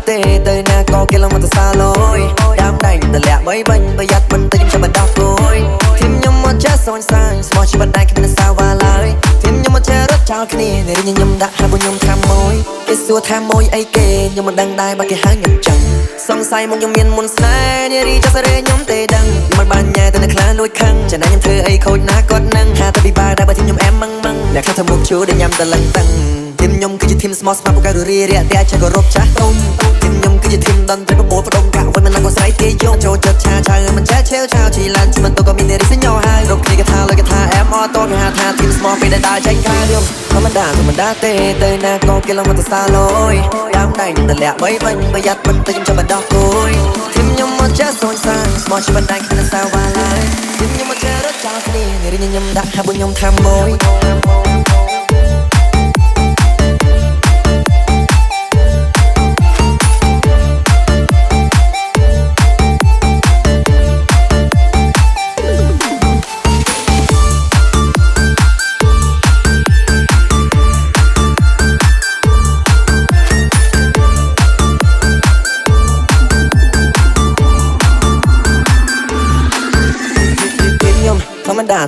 ទេទៅណាក៏គេឡងមកទៅសាឡយដើមដៃទម្លាក់បីបាញ់ប្រយ័ត្នមិនទៅខ្ញុំចាំបដោះគួយធីមខ្ញុំមកចេះសងសាយស្មោះជីវិតដៃគ្មានសាវ៉ាឡើយធីមខ្ញុំមកចេះរត់ចោលគ្នានេះខ្ញុំដាក់ហើយពួកខ្ញុំថាមួយគេសួរថាមួយអីគេខ្ញុំមិនដឹងដែរបើគេហៅខ្ញុំចឹងសង្ស័យមកខ្ញុំមានមុនស្នេហ៍នារីចាស់សេរីខ្ញុំទេដឹងមិនបានញ៉ែទៅនៅខ្លះលួចខឹងចំណាយខ្ញុំធ្វើអីខូចណាគាត់នឹងថាទៅពិបាកដែរបើធីមខ្ញុំអែមម៉ងអ្នកខ្លះធ្វើមុខឈួរដែលញ៉ាំតែលឹងតឹងធីមខ្ញុំគឺជាធីមស្មោះស្ម័គ្រពូកែរីរាក់តែចេះគោរពចាស់ទុំធីមខ្ញុំគឺជាធីមដន់ទៅបបោផ្ដុំកាក់វិញមិនក៏ស្រ័យគេយកចូលចិត្តឆាឆៅមិនចេះឆេវឆាវជីឡានជីមិនទៅក៏មាននារីសញ្ញោហើយរកគ្នាគេថាលើគេថាអែមអត់តគេហៅថាធីមស្មោះពេលដែលដើរចេញក្រៅខ្ញុំធម្មតាទេទៅណាក៏គេឡងមកទៅសាឡយដើមដៃទម្លាក់បីបាញ់ប្រយ័ត្នមិនទៅខ្ញុំចាំបដោះគួយធីមខ្ញុំមកចេះសងសាយស្មោះជីវិតដៃគ្មានសាវ៉ាឡើយធីមខ្ញុំមកចេះរត់ចោលគ្នានារីខ្ញុំដាក់ហើយពួកខ្ញុំថាមួយ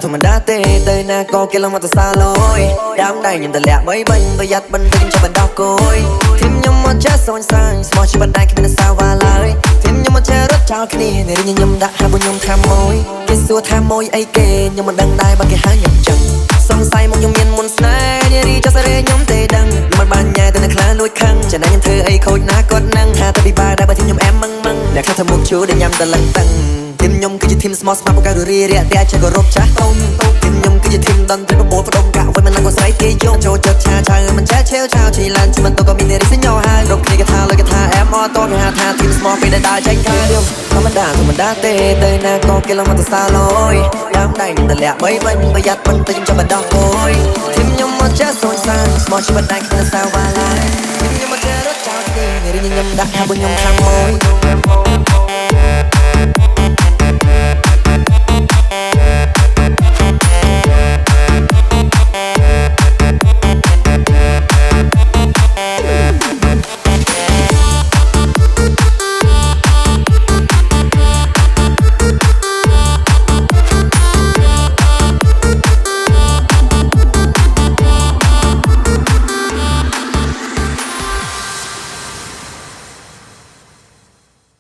ធម្មតាទេទៅណាក៏គេឡងមកទៅសាឡយដើមដៃខ្ញុំទម្លាក់បីបាញ់ប្រយ័ត្នមិនទៅខ្ញុំចាំបដោះគួយធីមខ្ញុំមកចេះសងសាយស្មោះជីវិតដៃគ្មានសាវ៉ាឡើយធីមខ្ញុំមកចេះរត់ចោលគ្នានេះខ្ញុំដាក់ហើយពួកខ្ញុំថាមួយគេសួរថាមួយអីគេខ្ញុំមិនដឹងដែរបើគេហៅខ្ញុំចឹងសង្ស័យមកខ្ញុំមានមុនស្នេហ៍នារីចាស់សេរីខ្ញុំទេដឹងមិនបានញ៉ែទៅនៅខ្លះលួចខឹងចំណាយខ្ញុំធ្វើអីខូចណាគាត់នឹងថាទៅពិបាកដែរបើធីមខ្ញុំអែមម៉ងអ្នកខ្លះធ្វើមុខឈួរដែលញ៉ាំតែលឹងតឹងធីមខ្ញុំគឺជាធីមស្មោះស្ម័គ្រពូកែរីរាក់តែចេះគោរពចាស់ទុំធីមខ្ញុំគឺជាធីមដន់ទៅបបោផ្ដុំកាក់វិញមិនក៏ស្រ័យគេយកចូលចិត្តឆាឆៅមិនចេះឆេវឆាវជីឡានជីមិនទៅក៏មាននារីសញ្ញោហើយរកគ្នាគេថាលើគេថាអែមអត់តគេហៅថាធីមស្មោះពេលដែលដើរចេញក្រៅខ្ញុំធម្មតាទេទៅណាក៏គេឡងមកទៅសាឡយដើមដៃទម្លាក់បីបាញ់ប្រយ័ត្នមិនទៅខ្ញុំចាំបដោះគួយធីមខ្ញុំមកចេះសងសាយស្មោះជីវិតដៃគ្មានសាវ៉ាឡើយធីមខ្ញុំមកចេះរត់ចោលគ្នានារីខ្ញុំដាក់ហើយពួកខ្ញុំថាមួយ